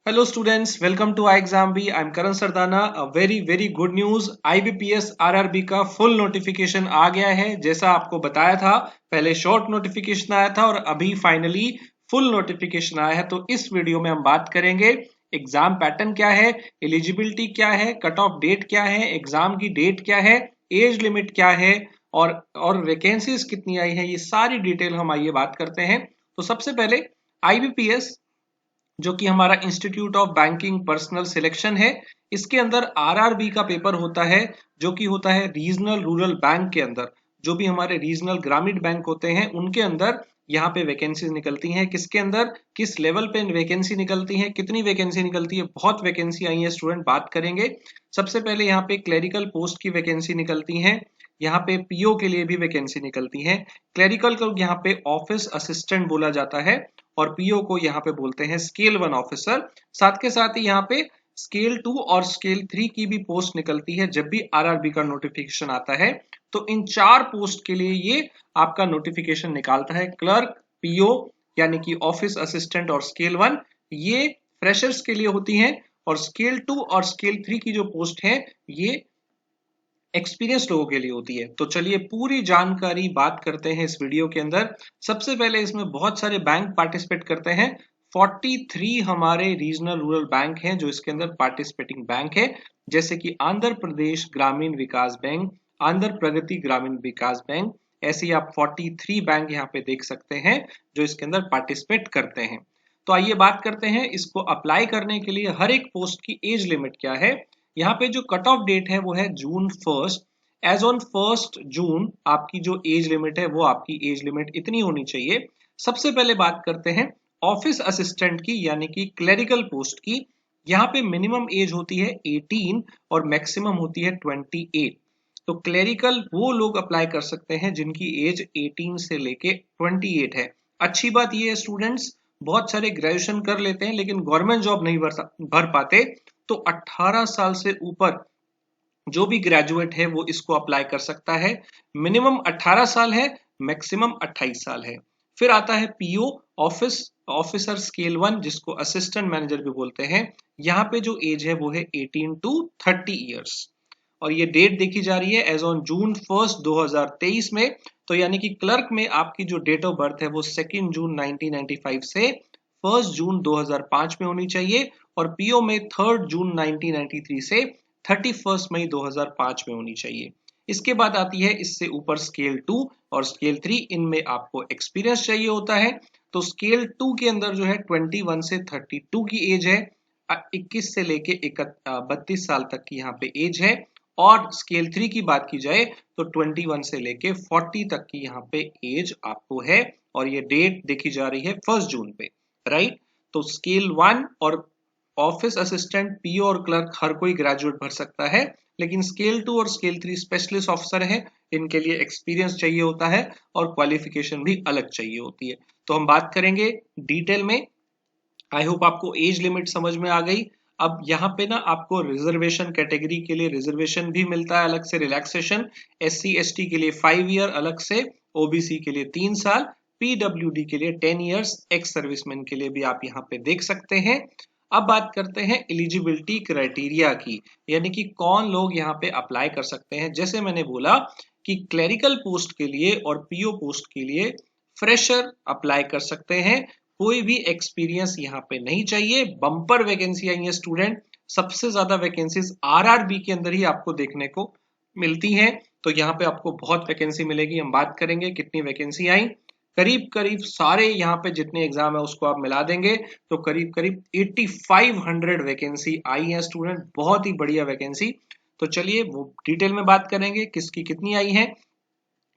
Hello students, welcome to iExamB. I'm Karan Sardana. A very good news. IBPS RRB का full notification आ गया है। जैसा आपको बताया था, पहले शॉर्ट नोटिफिकेशन आया था और अभी फाइनली फुल नोटिफिकेशन आया है। तो इस वीडियो में हम बात करेंगे एग्जाम पैटर्न क्या है, एलिजिबिलिटी क्या है, कट ऑफ डेट क्या है, एग्जाम की डेट क्या है, एज लिमिट क्या है और वैकेंसीज कितनी आई है, ये सारी डिटेल हम आइए बात करते हैं। तो सबसे पहले IBPS जो कि हमारा institute of banking personal selection है, इसके अंदर आरआरबी का पेपर होता है जो कि होता है रीजनल रूरल बैंक के अंदर। जो भी हमारे रीजनल ग्रामीण बैंक होते हैं उनके अंदर यहाँ पे वैकेंसीज निकलती हैं। किसके अंदर, किस लेवल पे वैकेंसी निकलती है, कितनी वैकेंसी निकलती है, बहुत वैकेंसी आई है स्टूडेंट, बात करेंगे। सबसे पहले यहाँ पे क्लेरिकल पोस्ट की वैकेंसी निकलती है, यहाँ पे पीओ के लिए भी वैकेंसी निकलती है। क्लेरिकल को यहाँ पे ऑफिस असिस्टेंट बोला जाता है और पीओ को यहाँ पे बोलते हैं स्केल 1 ऑफिसर। साथ के साथ ही यहाँ पे स्केल 2 और स्केल 3 की भी पोस्ट निकलती है जब भी आरआरबी का नोटिफिकेशन आता है। तो इन 4 पोस्ट के लिए ये आपका नोटिफिकेशन निकालता है। क्लर्क, पीओ यानी कि ऑफिस असिस्टेंट और स्केल 1 ये फ्रेशर्स के लिए होती हैं, और स्केल 2 और स्केल 3 की जो पोस्ट है ये एक्सपीरियंस लोगों के लिए होती है। तो चलिए पूरी जानकारी बात करते हैं इस वीडियो के अंदर। सबसे पहले इसमें बहुत सारे बैंक पार्टिसिपेट करते हैं। 43 हमारे रीजनल रूरल बैंक हैं जो इसके अंदर पार्टिसिपेटिंग बैंक है, जैसे कि आंध्र प्रदेश ग्रामीण विकास बैंक, आंध्र प्रगति ग्रामीण विकास बैंक। ऐसे ही आप 43 बैंक यहाँ पे देख सकते हैं जो इसके अंदर पार्टिसिपेट करते हैं। तो आइए बात करते हैं इसको अप्लाई करने के लिए हर एक पोस्ट की एज लिमिट क्या है। यहाँ पे जो कट ऑफ डेट है वो है जून 1। एज ऑन 1 जून आपकी जो एज लिमिट है वो आपकी एज लिमिट इतनी होनी चाहिए। सबसे पहले बात करते हैं ऑफिस असिस्टेंट की यानी कि क्लेरिकल पोस्ट की। यहाँ पे मिनिमम एज होती है 18 और मैक्सिमम होती है 28। तो क्लेरिकल वो लोग अप्लाई कर सकते हैं जिनकी एज 18 से लेके 28 है। अच्छी बात ये है स्टूडेंट्स, बहुत सारे ग्रेजुएशन कर लेते हैं लेकिन गवर्नमेंट जॉब नहीं भर पाते, तो 18 साल से ऊपर जो भी ग्रेजुएट है वो इसको अप्लाई कर सकता है। मिनिमम 18 साल है, मैक्सिमम 28 साल है। फिर आता है पीओ ऑफिसर स्केल 1 जिसको असिस्टेंट मैनेजर भी बोलते हैं। यहाँ पे जो एज है वो है 18 टू 30 ईयर्स, और ये डेट देखी जा रही है एज ऑन जून 1 2023 में। तो यानी कि क्लर्क में आपकी जो डेट ऑफ बर्थ है वो 2 जून 1995 से 1 जून 2005 में होनी चाहिए, और पीओ में 3 जून 1993 से 31 मई 2005 में होनी चाहिए। इसके बाद आती है इससे ऊपर स्केल 2 और स्केल 3, इनमें आपको एक्सपीरियंस चाहिए होता है। तो स्केल 2 के अंदर जो है 21 से 32 की एज है, 21 से लेके 32 साल तक की यहाँ पे एज है। और स्केल 3 की बात की जाए तो 21 से लेके 40 तक की यहाँ पे एज आपको है, और ये डेट देखी जा रही है 1 जून पे, राइट। तो स्केल 1 और ऑफिस असिस्टेंट, पीओ और क्लर्क हर कोई ग्रेजुएट भर सकता है, लेकिन स्केल 2 और स्केल 3 स्पेशलिस्ट ऑफिसर है, इनके लिए एक्सपीरियंस चाहिए होता है और क्वालिफिकेशन भी अलग चाहिए होती है। तो हम बात करेंगे डिटेल में। आई होप आपको एज लिमिट समझ में आ गई। अब यहाँ पे ना आपको रिजर्वेशन कैटेगरी के लिए रिजर्वेशन भी मिलता है अलग से, रिलैक्सेशन। SC ST के लिए 5 ईयर अलग से, OBC के लिए 3 साल, PWD के लिए 10 ईयर्स, एक्स सर्विसमैन के लिए भी आप यहाँ पे देख सकते हैं। अब बात करते हैं एलिजिबिलिटी क्राइटेरिया की, यानी कि कौन लोग यहाँ पे अप्लाई कर सकते हैं। जैसे मैंने बोला कि क्लेरिकल पोस्ट के लिए और पीओ पोस्ट के लिए फ्रेशर अप्लाई कर सकते हैं, कोई भी एक्सपीरियंस यहाँ पे नहीं चाहिए। बम्पर वैकेंसी आई है स्टूडेंट, सबसे ज्यादा वैकेंसीज आरआरबी के अंदर ही आपको देखने को मिलती हैं। तो यहाँ पे आपको बहुत वैकेंसी मिलेगी। हम बात करेंगे कितनी वैकेंसी आई। करीब करीब सारे यहाँ पे जितने एग्जाम है उसको आप मिला देंगे तो करीब करीब 8500 वैकेंसी आई है स्टूडेंट, बहुत ही बढ़िया वैकेंसी। तो चलिए वो डिटेल में बात करेंगे किसकी कितनी आई है।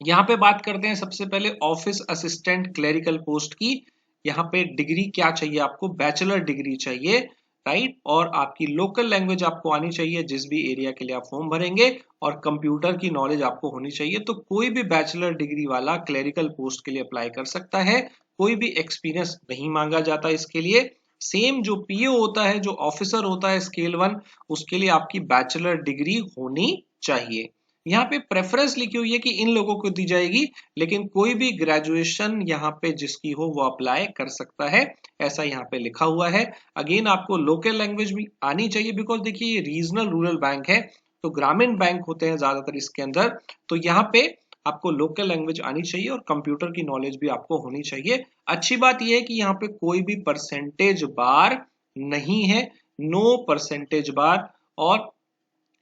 यहाँ पे बात करते हैं सबसे पहले ऑफिस असिस्टेंट क्लेरिकल पोस्ट की। यहाँ पे डिग्री क्या चाहिए आपको, बैचलर डिग्री चाहिए, राइट। और आपकी लोकल लैंग्वेज आपको आनी चाहिए जिस भी एरिया के लिए आप फॉर्म भरेंगे, और कंप्यूटर की नॉलेज आपको होनी चाहिए। तो कोई भी बैचलर डिग्री वाला क्लेरिकल पोस्ट के लिए अप्लाई कर सकता है, कोई भी एक्सपीरियंस नहीं मांगा जाता इसके लिए। सेम जो पीओ होता है, जो ऑफिसर होता है स्केल 1, उसके लिए आपकी बैचलर डिग्री होनी चाहिए। यहाँ पे प्रेफरेंस लिखी हुई है कि इन लोगों को दी जाएगी, लेकिन कोई भी ग्रेजुएशन यहाँ पे जिसकी हो वो अप्लाई कर सकता है, ऐसा यहाँ पे लिखा हुआ है। अगेन आपको लोकल लैंग्वेज भी आनी चाहिए, बिकॉज देखिए ये रीजनल रूरल बैंक है, तो ग्रामीण बैंक होते हैं ज्यादातर इसके अंदर, तो यहाँ पे आपको लोकल लैंग्वेज आनी चाहिए और कंप्यूटर की नॉलेज भी आपको होनी चाहिए। अच्छी बात यह है कि यहाँ पे कोई भी परसेंटेज बार नहीं है, नो परसेंटेज बार। और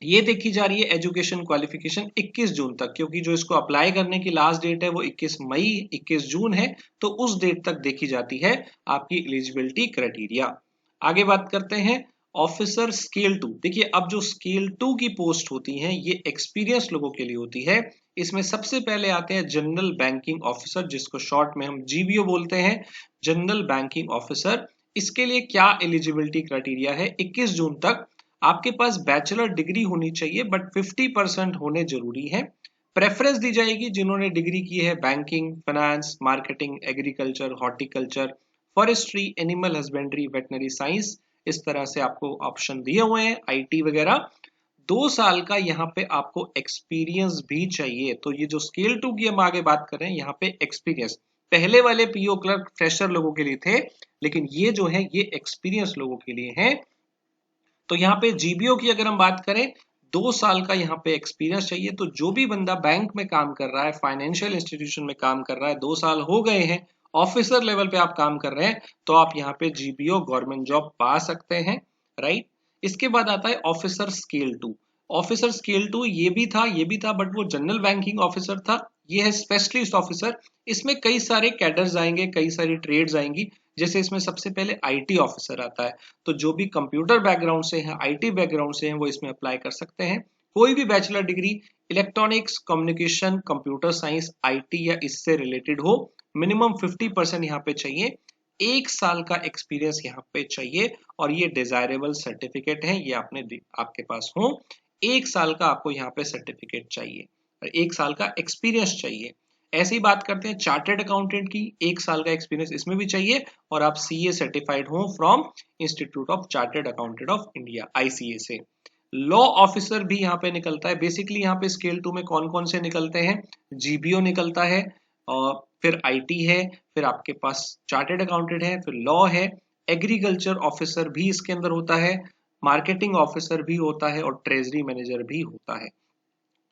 ये देखी जा रही है एजुकेशन क्वालिफिकेशन 21 जून तक, क्योंकि जो इसको अप्लाई करने की लास्ट डेट है वो 21 मई 21 जून है, तो उस डेट तक देखी जाती है आपकी एलिजिबिलिटी क्राइटेरिया। आगे बात करते हैं ऑफिसर स्केल 2। देखिए अब जो स्केल 2 की पोस्ट होती हैं ये एक्सपीरियंस लोगों के लिए होती है। इसमें सबसे पहले आते हैं जनरल बैंकिंग ऑफिसर, जिसको शॉर्ट में हम जीबीओ बोलते हैं, जनरल बैंकिंग ऑफिसर। इसके लिए क्या एलिजिबिलिटी क्राइटेरिया है, 21 जून तक आपके पास बैचलर डिग्री होनी चाहिए, बट 50% होने जरूरी है। प्रेफरेंस दी जाएगी जिन्होंने डिग्री की है banking, finance, marketing, agriculture, horticulture, forestry, animal husbandry, veterinary science, इस तरह से आपको ऑप्शन दिए हुए हैं, आईटी वगैरह। 2 साल का यहाँ पे आपको एक्सपीरियंस भी चाहिए। तो ये जो स्केल 2 की हम आगे बात कर रहे हैं, यहाँ पे एक्सपीरियंस पहले वाले पीओ क्लर्क फ्रेशर लोगों के लिए थे, लेकिन ये जो है ये एक्सपीरियंस लोगों के लिए है। तो यहाँ पे जीबीओ की अगर हम बात करें, 2 साल का यहाँ पे एक्सपीरियंस चाहिए। तो जो भी बंदा बैंक में काम कर रहा है, फाइनेंशियल इंस्टीट्यूशन में काम कर रहा है, 2 साल हो गए हैं, ऑफिसर लेवल पे आप काम कर रहे हैं, तो आप यहाँ पे जीबीओ गवर्नमेंट जॉब पा सकते हैं, राइट। इसके बाद आता है ऑफिसर स्केल 2। ऑफिसर स्केल 2 ये भी था, बट वो जनरल बैंकिंग ऑफिसर था। ये है स्पेशलिस्ट ऑफिसर। इसमें कई सारे कैडर्स आएंगे, कई सारी ट्रेड्स आएंगी। जैसे इसमें सबसे पहले आईटी ऑफिसर आता है, तो जो भी कंप्यूटर बैकग्राउंड से हैं, आईटी बैकग्राउंड से हैं, वो इसमें अप्लाई कर सकते हैं। कोई भी bachelor degree electronics, communication, computer science, IT या इससे रिलेटेड हो, मिनिमम 50% यहाँ पे चाहिए। 1 साल का एक्सपीरियंस यहाँ पे चाहिए, और ये डिजायरेबल सर्टिफिकेट है, ये आपके पास हो। 1 साल का आपको यहाँ पे सर्टिफिकेट चाहिए और 1 साल का एक्सपीरियंस चाहिए। ऐसी बात करते हैं चार्टर्ड अकाउंटेंट की, 1 साल का एक्सपीरियंस इसमें भी चाहिए, और आप सीए सर्टिफाइड हो from institute of chartered accountant of India, ICA से। लॉ ऑफिसर भी यहाँ पे निकलता है। बेसिकली यहाँ पे स्केल 2 में कौन कौन से निकलते हैं, जीबीओ निकलता है, और फिर आईटी है, फिर आपके पास चार्टर्ड अकाउंटेंट है, फिर लॉ है, एग्रीकल्चर ऑफिसर भी इसके अंदर होता है, मार्केटिंग ऑफिसर भी होता है, और ट्रेजरी मैनेजर भी होता है।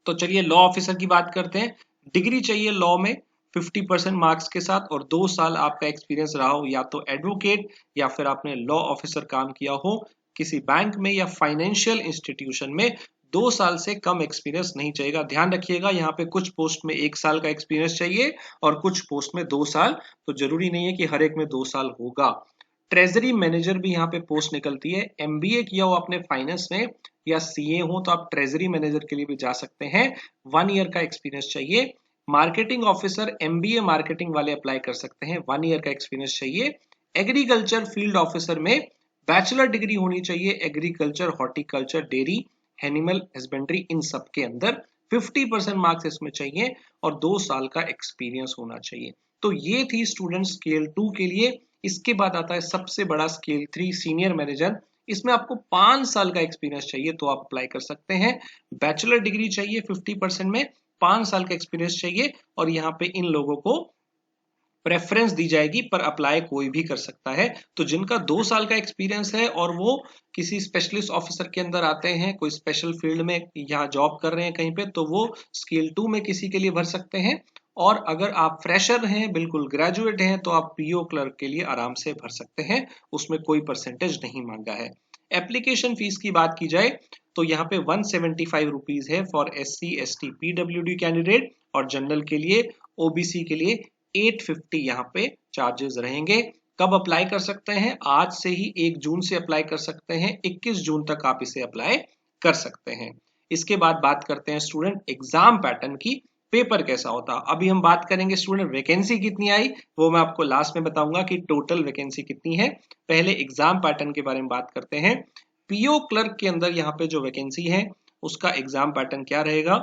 तो चलिए लॉ ऑफिसर की बात करते हैं। डिग्री चाहिए लॉ में 50% मार्क्स के साथ, और 2 साल आपका एक्सपीरियंस रहा हो, या तो एडवोकेट या फिर आपने लॉ ऑफिसर काम किया हो किसी बैंक में या फाइनेंशियल इंस्टीट्यूशन में। 2 साल से कम एक्सपीरियंस नहीं चाहिए। ध्यान रखिएगा, यहाँ पे कुछ पोस्ट में 1 साल का एक्सपीरियंस चाहिए और कुछ पोस्ट में 2 साल, तो जरूरी नहीं है कि हर एक में 2 साल होगा। ट्रेजरी मैनेजर भी यहाँ पे पोस्ट निकलती है। एमबीए किया हो आपने फाइनेंस में या सीए हो, तो आप ट्रेजरी मैनेजर के लिए भी जा सकते हैं। 1 ईयर का एक्सपीरियंस चाहिए। मार्केटिंग ऑफिसर, एमबीए मार्केटिंग वाले अप्लाई कर सकते हैं, 1 ईयर का एक्सपीरियंस चाहिए। एग्रीकल्चर फील्ड ऑफिसर में बैचलर डिग्री होनी चाहिए, agriculture, horticulture, dairy, animal husbandry, इन सब के अंदर 50% मार्क्स इसमें चाहिए, और 2 साल का एक्सपीरियंस होना चाहिए। तो ये थी स्टूडेंट स्केल 2 के लिए। इसके बाद आता है सबसे बड़ा स्केल 3, सीनियर मैनेजर। इसमें आपको 5 साल का एक्सपीरियंस चाहिए, तो आप अप्लाई कर सकते हैं। बैचलर डिग्री चाहिए 50% में, 5 साल का एक्सपीरियंस चाहिए, और यहाँ पे इन लोगों को प्रेफरेंस दी जाएगी, पर अप्लाई कोई भी कर सकता है। तो जिनका 2 साल का एक्सपीरियंस है और वो किसी स्पेशलिस्ट ऑफिसर के अंदर आते हैं, कोई स्पेशल फील्ड में यहाँ जॉब कर रहे हैं कहीं पे, तो वो स्केल 2 में किसी के लिए भर सकते हैं। और अगर आप फ्रेशर हैं, बिल्कुल ग्रेजुएट हैं, तो आप पीओ क्लर्क के लिए आराम से भर सकते हैं, उसमें कोई परसेंटेज नहीं मांगा है। एप्लीकेशन फीस की बात की जाए तो यहाँ पे 175 रुपीज है for SC ST PWD candidate, और जनरल के लिए, ओबीसी के लिए 850 यहाँ पे चार्जेस रहेंगे। कब अप्लाई कर सकते हैं, आज से ही 1 जून से अप्लाई कर सकते हैं, 21 जून तक आप इसे अप्लाई कर सकते हैं। इसके बाद बात करते हैं स्टूडेंट एग्जाम पैटर्न की, पेपर कैसा होता। अभी हम बात करेंगे स्टूडेंट वैकेंसी कितनी आई, वो मैं आपको लास्ट में बताऊंगा कि टोटल वैकेंसी कितनी है। पहले एग्जाम पैटर्न के बारे में बात करते हैं। पीओ क्लर्क के अंदर यहाँ पे जो वैकेंसी है उसका एग्जाम पैटर्न क्या रहेगा।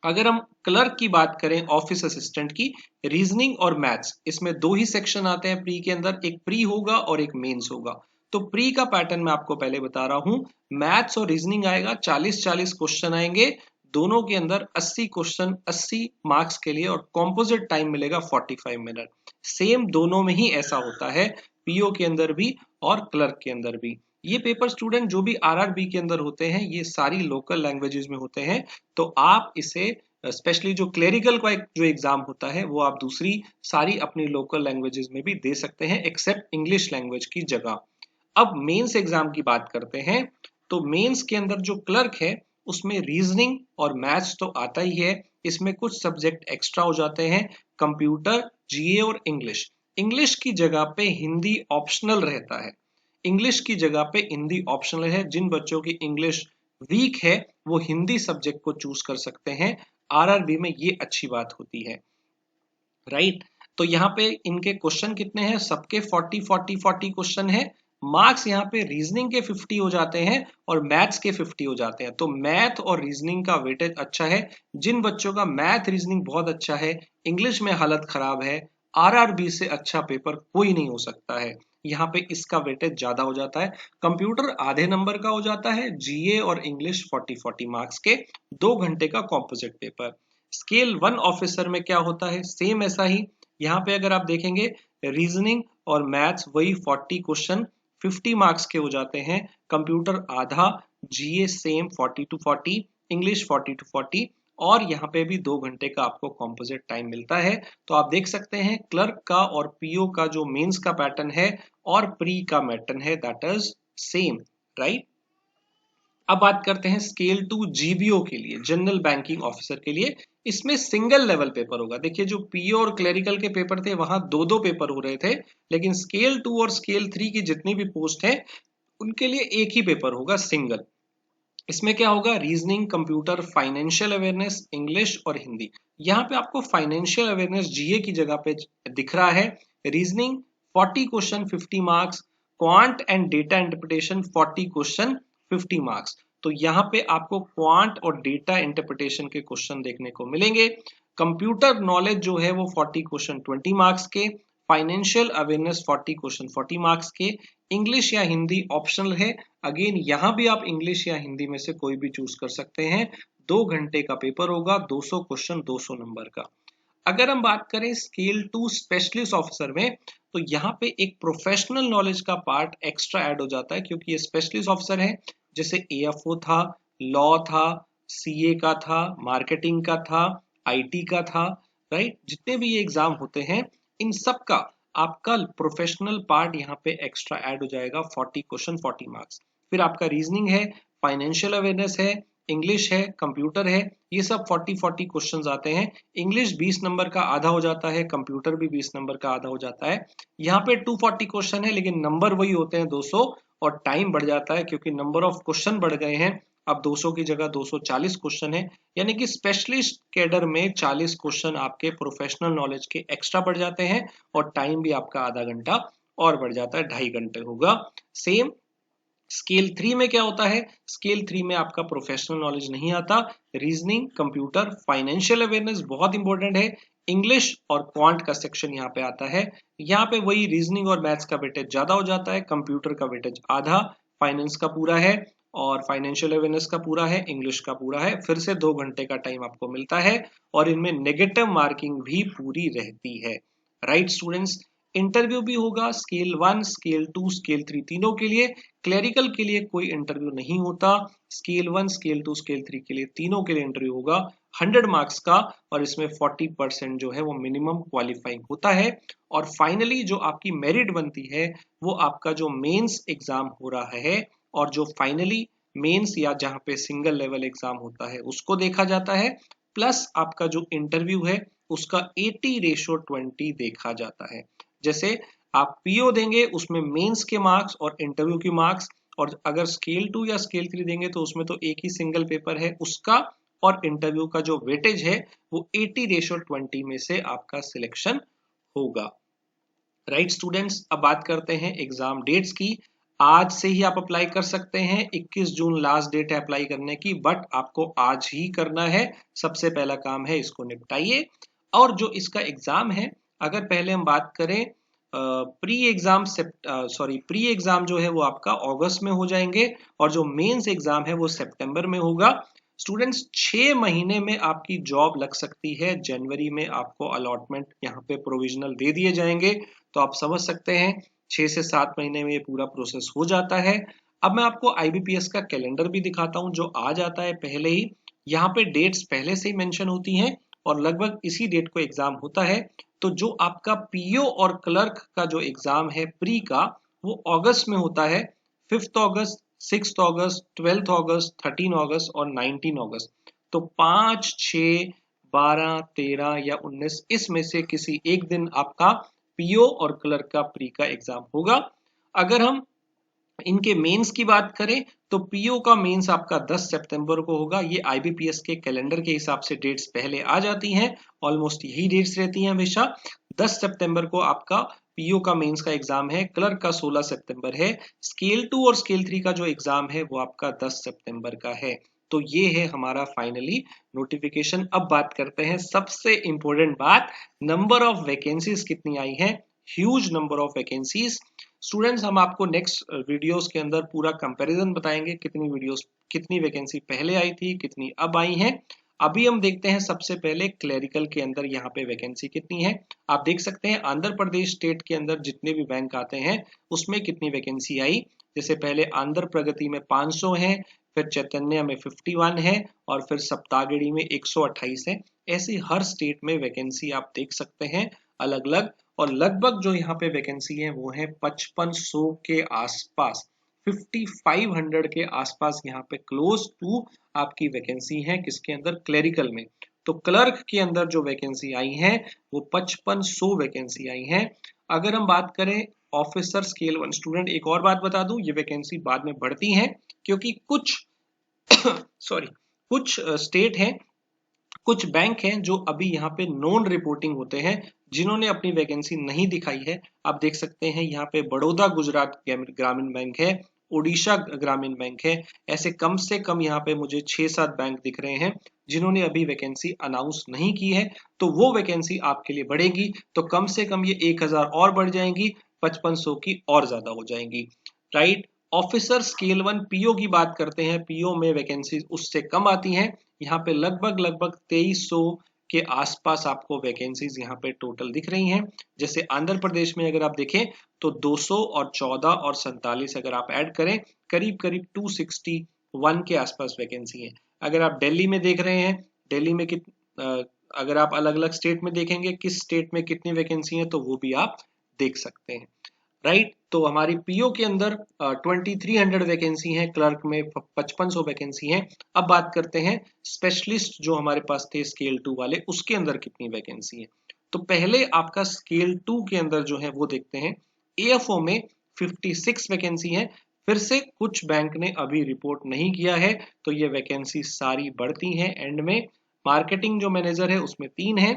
अगर हम क्लर्क की बात करें, ऑफिस असिस्टेंट की, रीजनिंग और मैथ्स, इसमें 2 ही सेक्शन आते हैं प्री के अंदर, एक प्री होगा और एक मेंस होगा। तो प्री का पैटर्न मैं आपको पहले बता रहा हूं। मैथ्स और रीजनिंग आएगा, 40-40 क्वेश्चन आएंगे, दोनों के अंदर 80 क्वेश्चन 80 मार्क्स के लिए और कॉम्पोजिट टाइम मिलेगा 45 मिनट। सेम दोनों में ही ऐसा होता है, पीओ के अंदर भी और क्लर्क के अंदर भी। ये पेपर स्टूडेंट जो भी आरआरबी के अंदर होते हैं ये सारी लोकल लैंग्वेजेस में होते हैं, तो आप इसे स्पेशली जो क्लेरिकल का जो एग्जाम होता है वो आप दूसरी सारी अपनी लोकल लैंग्वेजेस में भी दे सकते हैं एक्सेप्ट इंग्लिश लैंग्वेज की जगह। अब मेंस एग्जाम की बात करते हैं, तो मेंस के अंदर जो क्लर्क है उसमें रीजनिंग और मैथ्स तो आता ही है, इसमें कुछ सब्जेक्ट एक्स्ट्रा हो जाते हैं, कंप्यूटर, जीए और इंग्लिश। इंग्लिश की जगह पे हिंदी ऑप्शनल रहता है, इंग्लिश की जगह पे हिंदी ऑप्शनल है। जिन बच्चों की इंग्लिश वीक है वो हिंदी सब्जेक्ट को चूज कर सकते हैं, आरआरबी में ये अच्छी बात होती है, राइट। तो यहाँ पे इनके क्वेश्चन कितने हैं, सबके 40 क्वेश्चन है। मार्क्स यहाँ पे रीजनिंग के 50 हो जाते हैं और मैथ्स के 50 हो जाते हैं, तो मैथ और रीजनिंग का वेटेज अच्छा है। जिन बच्चों का मैथ रीजनिंग बहुत अच्छा है, इंग्लिश में हालत खराब है, आरआरबी से अच्छा पेपर कोई नहीं हो सकता है, यहाँ पे इसका वेटेज ज्यादा हो जाता है। कंप्यूटर आधे नंबर का हो जाता है, जीए और इंग्लिश 40 मार्क्स के 2 घंटे का कॉम्पोजिट पेपर। स्केल 1 ऑफिसर में क्या होता है, सेम ऐसा ही। यहाँ पे अगर आप देखेंगे रीजनिंग और मैथ्स वही 40 क्वेश्चन 50 मार्क्स के हो जाते हैं, कंप्यूटर आधा, जीए सेम 40 इंग्लिश 40 और यहाँ पे भी 2 घंटे का आपको कॉम्पोजिट टाइम मिलता है। तो आप देख सकते हैं क्लर्क का और पीओ का जो मेंस का पैटर्न है और प्री का पैटर्न है, दैट इज सेम, राइट। अब बात करते हैं स्केल 2 जीबीओ के लिए, जनरल बैंकिंग ऑफिसर के लिए। इसमें सिंगल लेवल पेपर होगा। देखिए जो पीओ और क्लेरिकल के पेपर थे वहां दो दो पेपर हो रहे थे, लेकिन स्केल 2 और स्केल 3 की जितनी भी पोस्ट है उनके लिए एक ही पेपर होगा, सिंगल। इसमें क्या होगा, reasoning, computer, financial awareness, English और हिंदी। यहाँ पे आपको फाइनेंशियल अवेयरनेस जीए की जगह पे दिख रहा है। Reasoning 40 question 50 marks, quant and data interpretation 40 question 50 marks. तो यहाँ पे आपको क्वांट और डेटा इंटरप्रिटेशन के क्वेश्चन देखने को मिलेंगे। कंप्यूटर नॉलेज जो है वो 40 क्वेश्चन 20 मार्क्स के, फाइनेंशियल अवेयरनेस 40 क्वेश्चन 40 मार्क्स के, इंग्लिश या हिंदी ऑप्शनल है। अगेन यहाँ भी आप इंग्लिश या हिंदी में से कोई भी चूज कर सकते हैं। 2 घंटे का पेपर होगा, 200 क्वेश्चन 200 नंबर का। अगर हम बात करें स्केल 2 स्पेशलिस्ट ऑफिसर में, तो यहाँ पे एक प्रोफेशनल नॉलेज का पार्ट एक्स्ट्रा ऐड हो जाता है, क्योंकि ये स्पेशलिस्ट ऑफिसर है। जैसे एएफओ था, लॉ था, सीए का था, मार्केटिंग का था, आईटी का था, राइट। जितने भी ये एग्जाम होते हैं इन सब का आपका प्रोफेशनल पार्ट यहाँ पे एक्स्ट्रा ऐड हो जाएगा, 40 क्वेश्चन 40 मार्क्स। फिर आपका रीजनिंग है, फाइनेंशियल अवेयरनेस है, इंग्लिश है, कंप्यूटर है, ये सब 40 क्वेश्चंस आते हैं। इंग्लिश 20 नंबर का आधा हो जाता है, कंप्यूटर भी 20 नंबर का आधा हो जाता है। यहाँ पे 240 क्वेश्चन है लेकिन नंबर वही होते हैं 200, और टाइम बढ़ जाता है क्योंकि नंबर ऑफ क्वेश्चन बढ़ गए हैं। अब 200 की जगह 240 क्वेश्चन है, यानी कि स्पेशलिस्ट कैडर में 40 क्वेश्चन आपके प्रोफेशनल नॉलेज के एक्स्ट्रा बढ़ जाते हैं, और टाइम भी आपका आधा घंटा और बढ़ जाता है, 2.5 घंटे होगा। सेम स्केल 3 में क्या होता है, स्केल 3 में आपका प्रोफेशनल नॉलेज नहीं आता। रीजनिंग, कंप्यूटर, फाइनेंशियल अवेयरनेस बहुत इंपॉर्टेंट है, इंग्लिश और क्वांट का सेक्शन यहाँ पे आता है। यहाँ पे वही रीजनिंग और मैथ्स का वेटेज ज्यादा हो जाता है, कंप्यूटर का वेटेज आधा, फाइनेंस का पूरा है और फाइनेंशियल अवेयरनेस का पूरा है, इंग्लिश का पूरा है। फिर से 2 घंटे का टाइम आपको मिलता है और इनमें नेगेटिव मार्किंग भी पूरी रहती है, राइट स्टूडेंट्स। इंटरव्यू भी होगा स्केल 1, स्केल 2, स्केल 3 तीनों के लिए। क्लेरिकल के लिए कोई इंटरव्यू नहीं होता, स्केल 1, स्केल 2, स्केल 3 के लिए तीनों के लिए इंटरव्यू होगा 100 मार्क्स का, और इसमें 40% जो है वो मिनिमम क्वालिफाइंग होता है। और फाइनली जो आपकी मेरिट बनती है वो आपका जो मेंस एग्जाम हो रहा है, और जो फाइनली मेंस या जहाँ पे सिंगल लेवल एग्जाम होता है उसको देखा जाता है, प्लस आपका जो इंटरव्यू है उसका 80:20 देखा जाता है। जैसे आप पीओ देंगे उसमें मेंस के मार्क्स और इंटरव्यू की मार्क्स, और अगर स्केल 2 या स्केल 3 देंगे तो उसमें तो एक ही सिंगल पेपर है उसका, और इंटरव्यू का जो वेटेज है वो 80:20 में से आपका सिलेक्शन होगा, राइट स्टूडेंट्स। अब बात करते हैं एग्जाम डेट्स की। आज से ही आप अप्लाई कर सकते हैं, 21 जून लास्ट डेट है अप्लाई करने की, बट आपको आज ही करना है। सबसे पहला काम है इसको निपटाइए। और जो इसका एग्जाम है, अगर पहले हम बात करें प्री एग्जाम जो है वो आपका अगस्त में हो जाएंगे, और जो मेंस एग्जाम है वो सितंबर में होगा। स्टूडेंट्स 6 महीने में आपकी जॉब लग सकती है। जनवरी में आपको अलॉटमेंट यहाँ पे प्रोविजनल दे दिए जाएंगे, तो आप समझ सकते हैं 6 से 7 महीने में ये पूरा प्रोसेस हो जाता है। अब मैं आपको आईबीपीएस का कैलेंडर भी दिखाता हूँ जो आ जाता है पहले ही। यहाँ पे डेट्स पहले से ही मेंशन होती हैं और लगभग इसी डेट को एग्जाम होता है। तो जो आपका पीओ और क्लर्क का जो एग्जाम है प्री का, वो अगस्त में होता है। 5th अगस्त, 6th अगस्त, 12th अगस्त, 13 अगस्त और 19 अगस्त। तो 5, 6, 12, 13 या 19 इसमें से किसी एक दिन आपका पीओ और क्लर्क का प्री का एग्जाम होगा। अगर हम इनके मेंस की बात करें तो पीओ का मेंस आपका 10 सितंबर को होगा। ये आईबीपीएस के कैलेंडर के हिसाब से डेट्स पहले आ जाती हैं, ऑलमोस्ट यही डेट्स रहती हैं हमेशा। 10 सितंबर को आपका पीओ का मेंस का एग्जाम है, क्लर्क का 16 सितंबर है। स्केल 2 और स्केल 3 का जो एग्जाम है वो आपका 10 सितंबर का है। तो ये है हमारा फाइनली नोटिफिकेशन। अब बात करते हैं सबसे इंपॉर्टेंट बात, नंबर ऑफ वैकेंसीज कितनी आई है। Huge number of vacancies. Students हम आपको नेक्स्ट वीडियोस के अंदर पूरा कंपैरिजन बताएंगे, कितनी वैकेंसी पहले आई थी, कितनी अब आई हैं। अभी हम देखते हैं सबसे पहले क्लेरिकल के अंदर यहाँ पे वैकेंसी कितनी है। आप देख सकते हैं आंध्र प्रदेश स्टेट के अंदर जितने भी बैंक आते हैं उसमें कितनी वैकेंसी आई। जैसे पहले आंध्र प्रगति में 500 है, फिर चैतन्य में 51 है और फिर सप्तागिरी में 128 है। ऐसी हर स्टेट में वैकेंसी आप देख सकते हैं अलग अलग। और लगभग जो यहाँ पे वैकेंसी है वो है 5500 के आसपास, 5500 के आसपास यहाँ पे क्लोज टू आपकी वैकेंसी है। किसके अंदर, क्लेरिकल में। तो क्लर्क के अंदर जो वैकेंसी आई है वो 5500 वैकेंसी आई है। अगर हम बात करें ऑफिसर स्केल 1, स्टूडेंट एक और बात बता दूं, ये वैकेंसी बाद में बढ़ती है क्योंकि कुछ सॉरी कुछ स्टेट हैं, कुछ बैंक हैं जो अभी यहाँ पे नॉन रिपोर्टिंग होते हैं, जिन्होंने अपनी वैकेंसी नहीं दिखाई है। आप देख सकते हैं यहाँ पे बड़ौदा गुजरात ग्रामीण बैंक है, ओडिशा ग्रामीण बैंक है। ऐसे कम से कम यहाँ पे मुझे 6-7 बैंक दिख रहे हैं जिन्होंने अभी वैकेंसी अनाउंस नहीं की है। तो वो वैकेंसी आपके लिए बढ़ेगी, तो कम से कम ये 1000 और बढ़ जाएंगी, 5500 की और ज्यादा हो जाएंगी, राइट। ऑफिसर स्केल 1 पीओ की बात करते हैं, पीओ में वैकेंसी उससे कम आती हैं। यहाँ पे लगभग 2300 के आसपास आपको वैकेंसीज यहाँ पे टोटल दिख रही हैं। जैसे आंध्र प्रदेश में अगर आप देखें तो 200 और 14 और 47 अगर आप ऐड करें, करीब करीब 261 के आसपास वैकेंसी है। अगर आप दिल्ली में देख रहे हैं, दिल्ली में अगर आप अलग अलग स्टेट में देखेंगे किस स्टेट में कितनी वैकेंसी है तो वो भी आप देख सकते हैं, राइट। तो हमारी पीओ के अंदर 2300 वैकेंसी है, क्लर्क में 5500 वैकेंसी है। अब बात करते हैं स्पेशलिस्ट जो हमारे पास थे स्केल 2 वाले, उसके अंदर कितनी वैकेंसी है। तो पहले आपका स्केल 2 के अंदर जो है वो देखते हैं। एएफओ में 56 वैकेंसी है। फिर से कुछ बैंक ने अभी रिपोर्ट नहीं किया है तो ये वैकेंसी सारी बढ़ती हैं एंड में। मार्केटिंग जो मैनेजर है उसमें 3 है,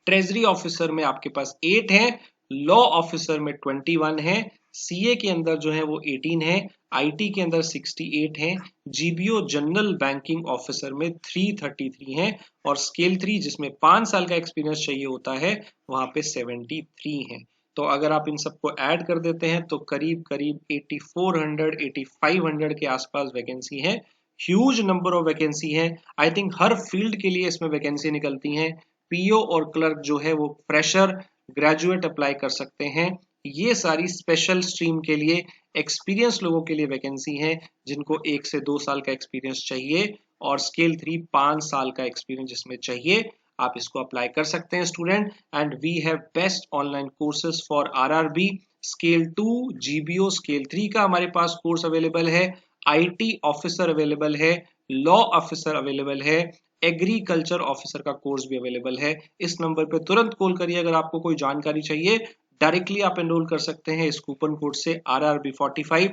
ट्रेजरी ऑफिसर में आपके पास 8 है, लॉ ऑफिसर में 21 है, सीए के अंदर जो है वो 18 है, आईटी के अंदर 68 है, जीबीओ जनरल बैंकिंग ऑफिसर में 333 है और स्केल 3 जिसमें 5 साल का एक्सपीरियंस चाहिए होता है वहां पे 73 है। तो अगर आप इन सबको ऐड कर देते हैं तो करीब करीब 8400 8500 के आसपास वैकेंसी है। ह्यूज नंबर ऑफ वैकेंसी है। आई थिंक हर फील्ड के लिए इसमें वैकेंसी निकलती हैं। पीओ और क्लर्क जो है वो फ्रेशर, ग्रेजुएट अप्लाई कर सकते हैं। ये सारी स्पेशल स्ट्रीम के लिए, एक्सपीरियंस लोगों के लिए वैकेंसी है जिनको 1 से 2 साल का एक्सपीरियंस चाहिए और स्केल 3 5 साल का एक्सपीरियंस जिसमें चाहिए, आप इसको अप्लाई कर सकते हैं student. And we have best online courses for RRB, scale 2, GBO scale 3 का हमारे पास कोर्स अवेलेबल है, आईटी ऑफिसर अवेलेबल है, लॉ ऑफिसर अवेलेबल है, एग्रीकल्चर ऑफिसर का कोर्स भी अवेलेबल है। इस नंबर पे तुरंत कॉल करिए अगर आपको कोई जानकारी चाहिए। डायरेक्टली आप एनरोल कर सकते हैं इस कूपन कोड से RRB45।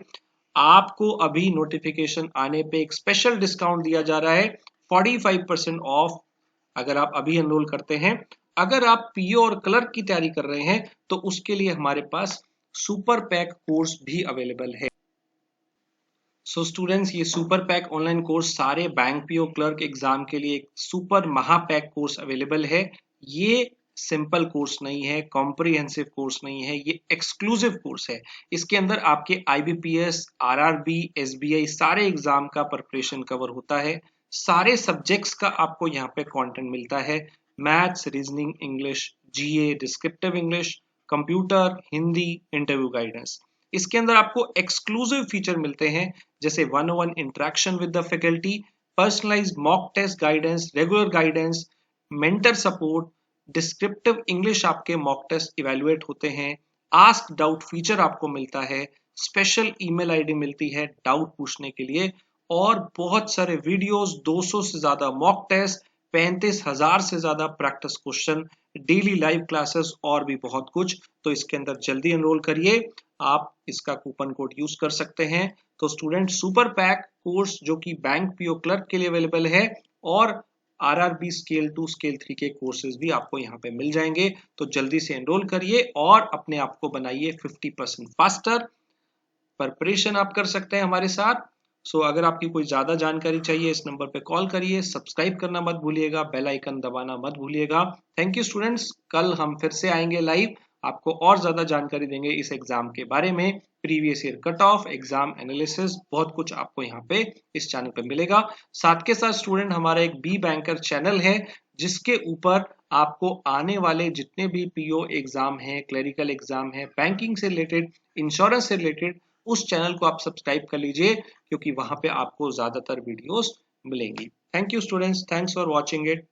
आपको अभी नोटिफिकेशन आने पे एक स्पेशल डिस्काउंट दिया जा रहा है, 45% ऑफ अगर आप अभी एनरोल करते हैं। अगर आप पीओ और क्लर्क की तैयारी कर रहे हैं तो उसके लिए हमारे पास सुपर पैक कोर्स भी अवेलेबल है। सो स्टूडेंट्स, ये सुपर पैक ऑनलाइन कोर्स सारे बैंक पीओ क्लर्क एग्जाम के लिए एक सुपर महा पैक कोर्स अवेलेबल है। ये सिंपल कोर्स नहीं है, कॉम्प्रिहेंसिव कोर्स नहीं है, ये एक्सक्लूसिव कोर्स है। इसके अंदर आपके आईबीपीएस, आरआरबी, एसबीआई सारे एग्जाम का प्रिपरेशन कवर होता है। सारे सब्जेक्ट्स का आपको यहाँ पे कंटेंट मिलता है। Maths, reasoning, English, GA, descriptive English, computer, Hindi, interview guidance. इसके अंदर आपको एक्सक्लूसिव फीचर मिलते हैं, जैसे 1-on-1 interaction with the faculty, personalised mock test guidance, regular guidance, mentor support, descriptive English आपके मॉक टेस्ट इवेलुएट होते हैं, आस्क डाउट फीचर आपको मिलता है, स्पेशल ईमेल आईडी मिलती है डाउट पूछने के लिए, और बहुत सारे वीडियोस, 200 से ज्यादा मॉक टेस्ट, 35,000 से ज्यादा practice question, daily live classes और भी बहुत कुछ। तो इसके अंदर जल्दी एनरोल करिए, आप इसका कूपन कोड यूज कर सकते हैं। तो स्टूडेंट, सुपर पैक कोर्स जो कि बैंक पीओ क्लर्क के लिए अवेलेबल है, और आरआरबी स्केल 2 स्केल 3 के कोर्सेज भी आपको यहाँ पे मिल जाएंगे। तो जल्दी से एनरोल करिए और अपने आप को बनाइए 50% फास्टर। प्रिपरेशन आप कर सकते हैं हमारे साथ। अगर आपकी कोई ज्यादा जानकारी चाहिए, इस नंबर पे कॉल करिए, सब्सक्राइब करना मत भूलिएगा, बेल आइकन दबाना मत भूलिएगा। थैंक यू स्टूडेंट्स, कल हम फिर से आएंगे लाइव, आपको और ज्यादा जानकारी देंगे इस एग्जाम के बारे में, previous year cut off, exam analysis, बहुत कुछ आपको यहाँ पे इस चैनल पे मिलेगा। साथ के साथ स्टूडेंट, हमारा एक बी बैंकर चैनल है, जिसके ऊपर आपको आने वाले जितने भी पीओ एग्जाम हैं, क्लरिकल एग्जाम है, बैंकिंग से रिलेटेड, इंश्योरेंस से रिलेटेड, उस चैनल को आप सब्सक्राइब कर लीजिए, क्योंकि वहां पे आपको ज्यादातर वीडियोस मिलेंगी। Thank you students, thanks for watching it.